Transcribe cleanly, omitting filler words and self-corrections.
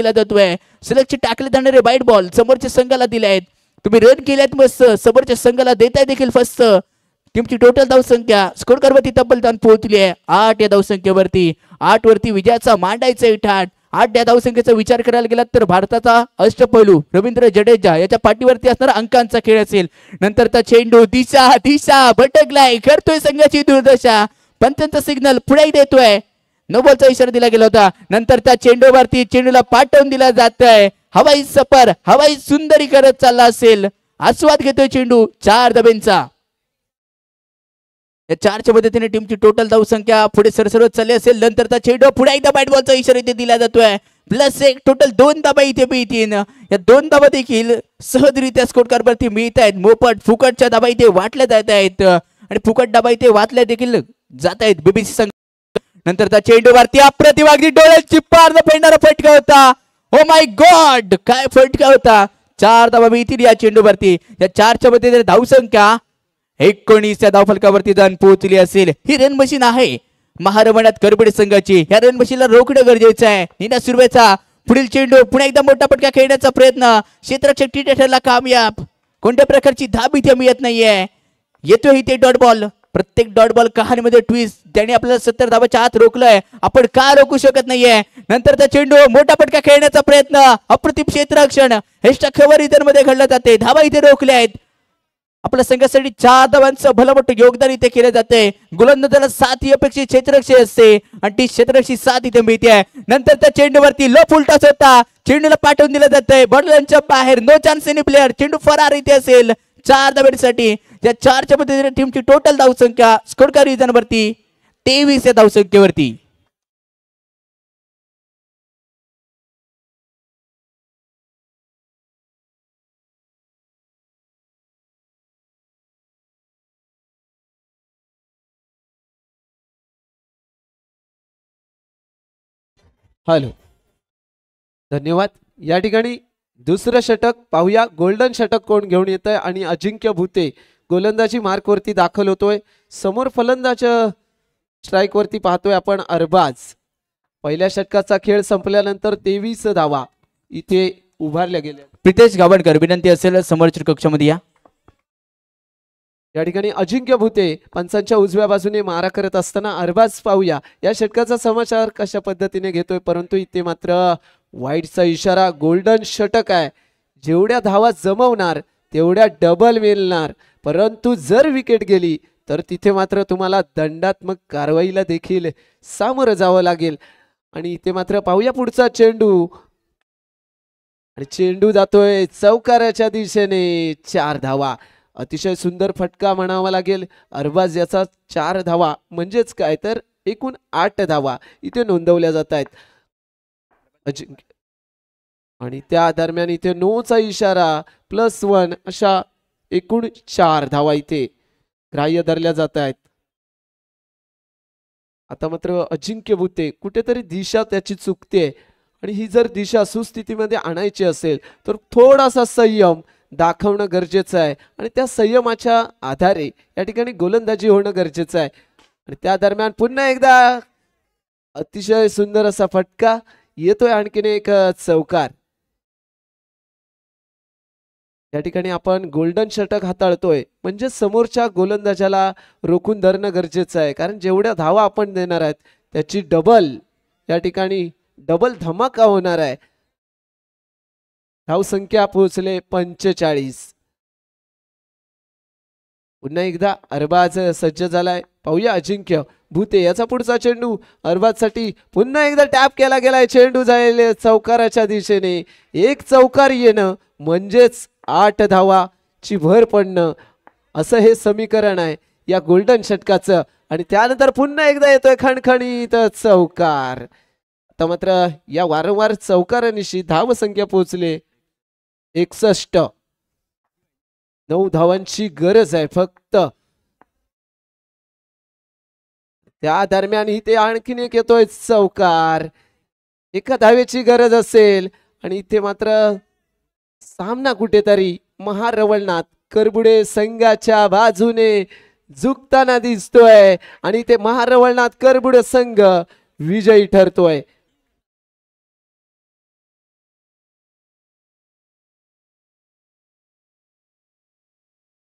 दिला जातोय. सलगचे टाकले जाणारे वाईट बॉल समोरच्या संघाला दिले आहेत. तुम्ही रन केल्यात मस्त, समोरच्या संघाला देताय देखील फस्त. टीमची टोटल धावसंख्या स्कोर वरती तब्बल जाऊन पोहोचली आहे 8 या धावसंख्येवरती. 8 वरती विजयाचा मांडायचा ठाट. 8 या धावसंख्येचा विचार करायला गेला तर भारताचा अष्टपैलू रवींद्र जडेजा याच्या पाठीवरती असणारा अंकांचा खेळ असेल. नंतरचा चेंडू दिशा दिशा भटकलाय, करतोय संघाची दुर्दशा. पंचांचा सिग्नल पुढे देतोय. नो बॉलचा इशारा दिला गेला होता. नंतर त्या चेंडूवरती चेंडूला पाठवून दिला जात आहे. हवाई सफर हवाई सुंदरी करत चालला असेल. आस्वाद घेतोय चेंडू 4 धाब्यांचा. या 4च्या मदतीने टीमची टोटल धावसंख्या पुढे सरसरत चालली असेल. नंतरचा चेंडू पुढे एकदा बॅट बॉलचा इशारा इथे दिला जातोय. +1 टोटल 2 धाबा इथे मिळतील. या 2 धाबा देखील सहजरित्या स्कोर कार्ड वरती मिळत आहेत. मोफत फुकटच्या धाबा इथे वाटल्या जात आहेत आणि फुकट धाबा इथे वाटल्या देखील जात आहेत बीबीसी संघ. नंतरचा चेंडू वरती अप्रतिम अगदी डोळ्याची पारद फेडणारा फटका होता. ओ माय गॉड, काय फटका होता. 4 धाबा मिळतील या चेंडू वरती. या 4च्या मदतीने धावसंख्या 19 या धावफलकावरती जाऊन पोहोचली असेल. ही रन मशीन आहे महारमणात करबडे संघाची. या रन मशीनला रोखणं गरजेचं आहे. नीना सुर्वेचा पुढील चेंडू पुन्हा एकदा मोठा फटका खेळण्याचा प्रयत्न. क्षेत्ररक्षक टी ठरला कामयाब. कोणत्या प्रकारची धाब इथे मिळत नाहीये. येतोय इथे डॉट बॉल. प्रत्येक डॉट बॉल कहाणीमध्ये ट्विस्ट. त्याने आपल्याला 70 धाबाच्या आत रोखलंय. आपण का रोखू शकत नाहीये. नंतरचा चेंडू मोठा फटका खेळण्याचा प्रयत्न. अप्रतिम क्षेत्ररक्षण हेष्टा खबर इतर मध्ये घडलं जाते. धाबा इथे रोखल्या आहेत. आपल्या संघासाठी 4 धावांचं भलं मोठं योगदान इथे केलं जाते. गोलंदाजाला 7 ही अपेक्षित क्षेत्ररक्षक असते आणि ती क्षेत्ररक्षी 7 इथे मिळते. नंतर त्या चेंडूवरती लो फुलटॉस होता. चेंडूला पाठवून दिलं जातंय बॉलच्या बाहेर. No chance any player. चेंडू फरार इथे असेल 4 धाब्यांसाठी. या 4च्या मदतीने टीमची टोटल धावसंख्या स्कोर कार्ड वरती 23 या धावसंख्येवरती. हॅलो, धन्यवाद. या ठिकाणी दुसरं षटक पाहूया. गोल्डन षटक कोण घेऊन येत आहे आणि अजिंक्य भुते गोलंदाजी मार्क वरती दाखल होतोय. समोर फलंदाज स्ट्राइक वरती पाहतोय आपण अरबाज. पहिल्या षटकाचा खेळ संपल्यानंतर 23 धावा इथे उभारल्या गेल्या. प्रितेश गावणकर विनंती असेल समोरच्या कक्षामध्ये या. या ठिकाणी अजिंक्य भुते पंचांच्या उजव्या बाजूने मारा करत असताना अरबाज पाहूया या षटकाचा समाचार कशा पद्धतीने घेतोय. परंतु इथे मात्र वाईटचा इशारा. गोल्डन षटक आहे. जेवढ्या धावा जमवणार तेवढ्या डबल मिळणार. परंतु जर विकेट गेली तर तिथे मात्र तुम्हाला दंडात्मक कारवाईला देखील सामोरं जावं लागेल. आणि इथे मात्र पाहूया पुढचा चेंडू. आणि चेंडू जातोय चौकाराच्या दिशेने. 4 धावा. अतिशय सुंदर फटका म्हणावा लागेल. अरबाज याचा 4 धावा म्हणजेच काय तर एकूण 8 धावा इथे नोंदवल्या जात आहेत. अजिंक्य आणि त्या दरम्यान इथे नोचा इशारा. +1 अशा एकूण 4 धावा इथे ग्राह्य धरल्या जात आहेत. आता मात्र अजिंक्य भुते कुठेतरी दिशा त्याची चुकते आणि ही जर दिशा सुस्थितीमध्ये आणायची असेल तर थोडासा संयम दाखवणं गरजेचं आहे आणि त्या संयमाच्या आधारे या ठिकाणी गोलंदाजी होणं गरजेचं आहे. आणि त्या दरम्यान पुन्हा एकदा अतिशय सुंदर असा फटका येतोय. आणखीन एक चौकार. या ठिकाणी आपण गोल्डन षटक हाताळतोय म्हणजे समोरच्या गोलंदाजाला रोखून धरणं गरजेचं आहे. कारण जेवढ्या धावा आपण देणार आहेत त्याची डबल या ठिकाणी डबल धमाका होणार आहे. धावसंख्या पोहोचले 45. पुन्हा एकदा अरबाज सज्ज झालाय. पाहूया अजिंक्य भुते याचा पुढचा चेंडू अरबाज साठी पुन्हा एकदा टॅप केला गेलाय. चेंडू जाईल चौकाराच्या दिशेने. एक चौकार येणं म्हणजेच 8 धावाची भर पडणं असं हे समीकरण आहे या गोल्डन षटकाचं. आणि त्यानंतर पुन्हा एकदा येतोय खणखणीत चौकार. आता मात्र या वारंवार चौकारानिशी धावसंख्या पोहोचले 61. 9 धावांची गरज आहे फक्त. त्या दरम्यान इथे आणखीन एक येतोय चौकार. 1 धावेची गरज असेल आणि इथे मात्र सामना कुठेतरी महारवळनाथ करबुडे संघाच्या बाजूने झुकताना दिसतोय आणि इथे महारवळनाथ करबुडे संघ विजयी ठरतोय.